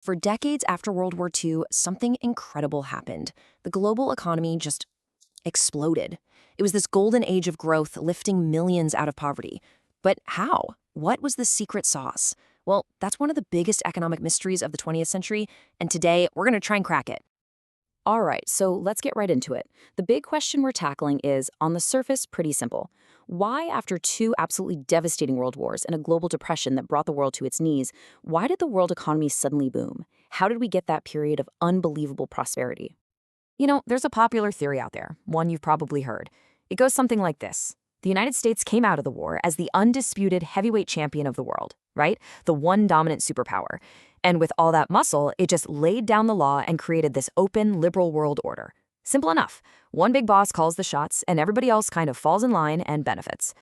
For decades after World War II, something incredible happened. The global economy just exploded. It was this golden age of growth, lifting millions out of poverty. But how? What was the secret sauce? Well, that's one of the biggest economic mysteries of the 20th century, and today we're going to try and crack it. All right, so let's get right into it. The big question we're tackling is, on the surface, pretty simple. Why, after two absolutely devastating world wars and a global depression that brought the world to its knees, why did the world economy suddenly boom? How did we get that period of unbelievable prosperity? There's a popular theory out there, one you've probably heard. It goes something like this. The United States came out of the war as the undisputed heavyweight champion of the world, right? The one dominant superpower. And with all that muscle, it just laid down the law and created this open, liberal world order. Simple enough. One big boss calls the shots, and everybody else kind of falls in line and benefits.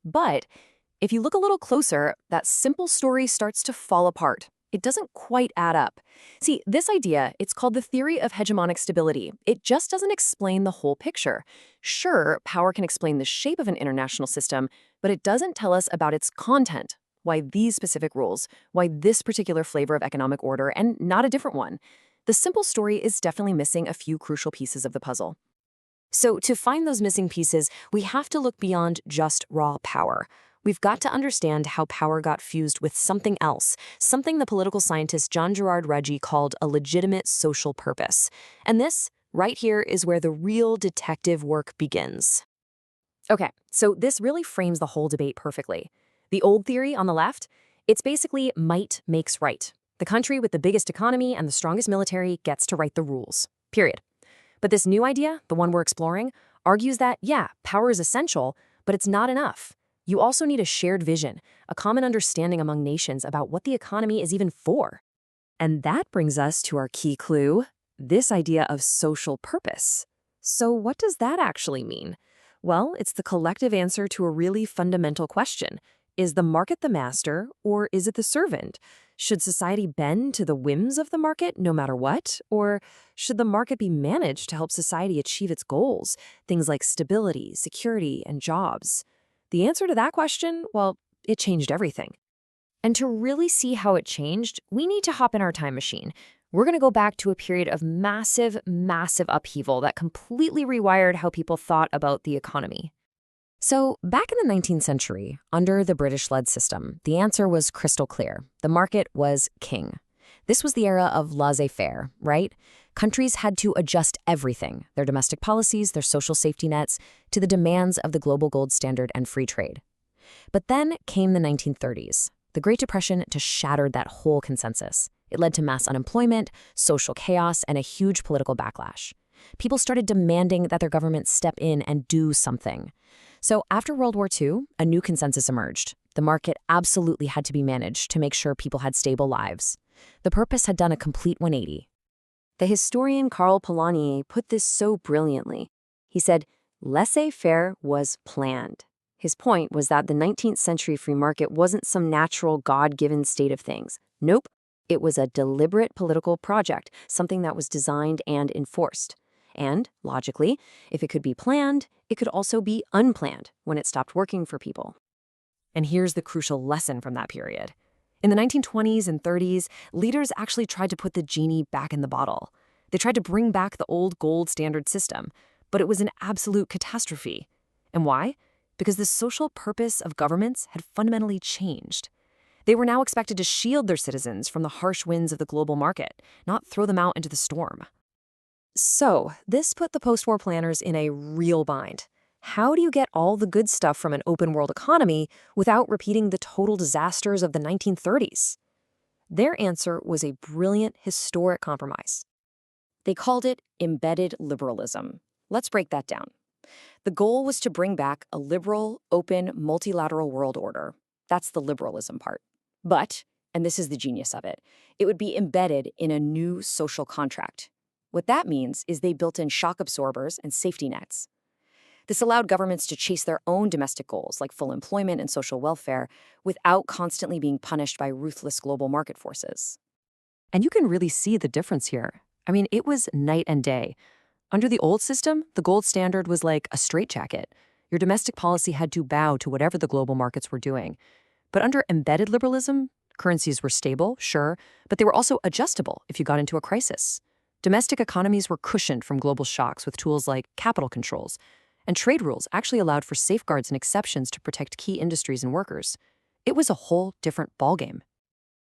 But if you look a little closer, that simple story starts to fall apart. It doesn't quite add up. See, this idea, it's called the theory of hegemonic stability. It just doesn't explain the whole picture. Sure, power can explain the shape of an international system, but it doesn't tell us about its content. Why these specific rules? Why this particular flavor of economic order and not a different one? The simple story is definitely missing a few crucial pieces of the puzzle. So to find those missing pieces, we have to look beyond just raw power. We've got to understand how power got fused with something else, something the political scientist Jean-Gerard Reggie called a legitimate social purpose. And this, right here, is where the real detective work begins. Okay, so this really frames the whole debate perfectly. The old theory on the left, it's basically might makes right. The country with the biggest economy and the strongest military gets to write the rules, period. But this new idea, the one we're exploring, argues that, yeah, power is essential, but it's not enough. You also need a shared vision, a common understanding among nations about what the economy is even for. And that brings us to our key clue, this idea of social purpose. So what does that actually mean? Well, it's the collective answer to a really fundamental question. Is the market the master, or is it the servant? Should society bend to the whims of the market no matter what? Or should the market be managed to help society achieve its goals, things like stability, security, and jobs? The answer to that question, well, it changed everything. And to really see how it changed, we need to hop in our time machine. We're going to go back to a period of massive, massive upheaval that completely rewired how people thought about the economy. So back in the 19th century, under the British-led system, the answer was crystal clear. The market was king. This was the era of laissez-faire, right? Countries had to adjust everything, their domestic policies, their social safety nets, to the demands of the global gold standard and free trade. But then came the 1930s. The Great Depression just shattered that whole consensus. It led to mass unemployment, social chaos, and a huge political backlash. People started demanding that their governments step in and do something. So after World War II, a new consensus emerged. The market absolutely had to be managed to make sure people had stable lives. The purpose had done a complete 180. The historian Karl Polanyi put this so brilliantly. He said, laissez-faire was planned. His point was that the 19th century free market wasn't some natural God-given state of things. Nope, it was a deliberate political project, something that was designed and enforced. And, logically, if it could be planned, it could also be unplanned when it stopped working for people. And here's the crucial lesson from that period. In the 1920s and 30s, leaders actually tried to put the genie back in the bottle. They tried to bring back the old gold standard system, but it was an absolute catastrophe. And why? Because the social purpose of governments had fundamentally changed. They were now expected to shield their citizens from the harsh winds of the global market, not throw them out into the storm. So, this put the post-war planners in a real bind. How do you get all the good stuff from an open world economy without repeating the total disasters of the 1930s? Their answer was a brilliant, historic compromise. They called it embedded liberalism. Let's break that down. The goal was to bring back a liberal, open, multilateral world order. That's the liberalism part. But, and this is the genius of it, it would be embedded in a new social contract. What that means is they built in shock absorbers and safety nets. This allowed governments to chase their own domestic goals, like full employment and social welfare, without constantly being punished by ruthless global market forces. And you can really see the difference here. I mean, it was night and day. Under the old system, the gold standard was like a straitjacket. Your domestic policy had to bow to whatever the global markets were doing. But under embedded liberalism, Currencies were stable, sure, but they were also adjustable if you got into a crisis. Domestic economies were cushioned from global shocks with tools like capital controls, and trade rules actually allowed for safeguards and exceptions to protect key industries and workers. It was a whole different ballgame.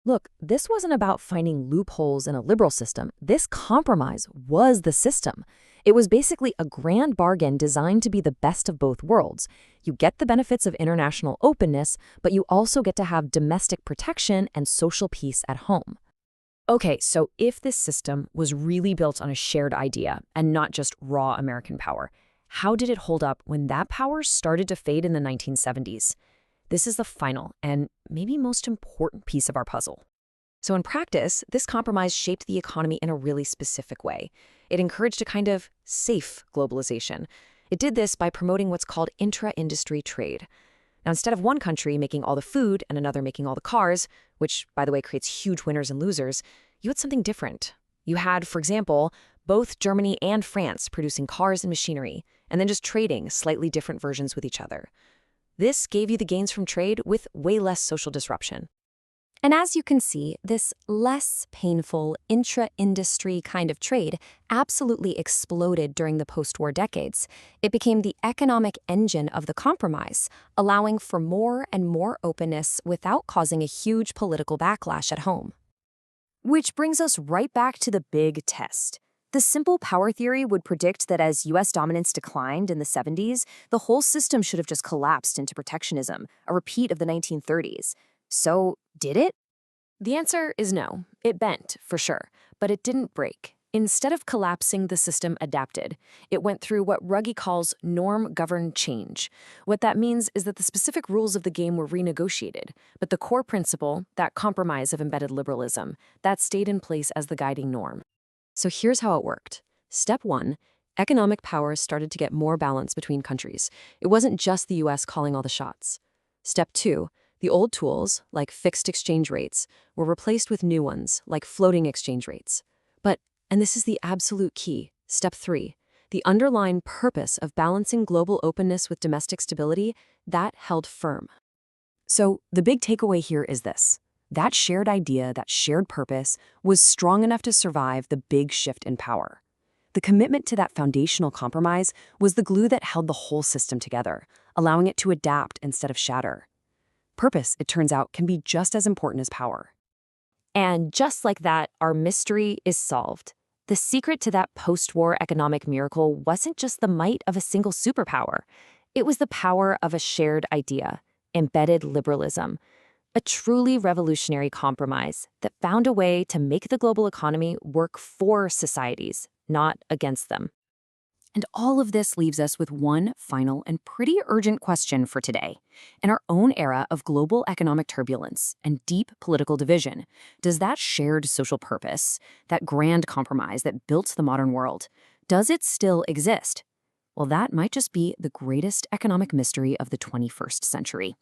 Look, this wasn't about finding loopholes in a liberal system. This compromise was the system. It was basically a grand bargain designed to be the best of both worlds. You get the benefits of international openness, but you also get to have domestic protection and social peace at home. Okay, so if this system was really built on a shared idea and not just raw American power, how did it hold up when that power started to fade in the 1970s? This is the final and maybe most important piece of our puzzle. So in practice, this compromise shaped the economy in a really specific way. It encouraged a kind of safe globalization. It did this by promoting what's called intra-industry trade. Now, instead of one country making all the food and another making all the cars, which, by the way, creates huge winners and losers, you had something different. You had, for example, both Germany and France producing cars and machinery, and then just trading slightly different versions with each other. This gave you the gains from trade with way less social disruption. And as you can see, this less painful intra-industry kind of trade absolutely exploded during the post-war decades. It became the economic engine of the compromise, allowing for more and more openness without causing a huge political backlash at home. Which brings us right back to the big test. The simple power theory would predict that as U.S. dominance declined in the 70s, the whole system should have just collapsed into protectionism, a repeat of the 1930s. So, did it? The answer is no. It bent, for sure, but it didn't break. Instead of collapsing, the system adapted. It went through what Ruggie calls norm-governed change. What that means is that the specific rules of the game were renegotiated, but the core principle, that compromise of embedded liberalism, that stayed in place as the guiding norm. So here's how it worked. Step 1, economic power started to get more balance between countries. It wasn't just the US calling all the shots. Step 2, the old tools, like fixed exchange rates, were replaced with new ones, like floating exchange rates. But, and this is the absolute key, Step 3, the underlying purpose of balancing global openness with domestic stability, that held firm. So the big takeaway here is this. That shared idea, that shared purpose, was strong enough to survive the big shift in power. The commitment to that foundational compromise was the glue that held the whole system together, allowing it to adapt instead of shatter. Purpose, it turns out, can be just as important as power. And just like that, our mystery is solved. The secret to that post-war economic miracle wasn't just the might of a single superpower. It was the power of a shared idea, embedded liberalism. A truly revolutionary compromise that found a way to make the global economy work for societies, not against them. And all of this leaves us with one final and pretty urgent question for today. In our own era of global economic turbulence and deep political division, does that shared social purpose, that grand compromise that built the modern world, does it still exist? Well, that might just be the greatest economic mystery of the 21st century.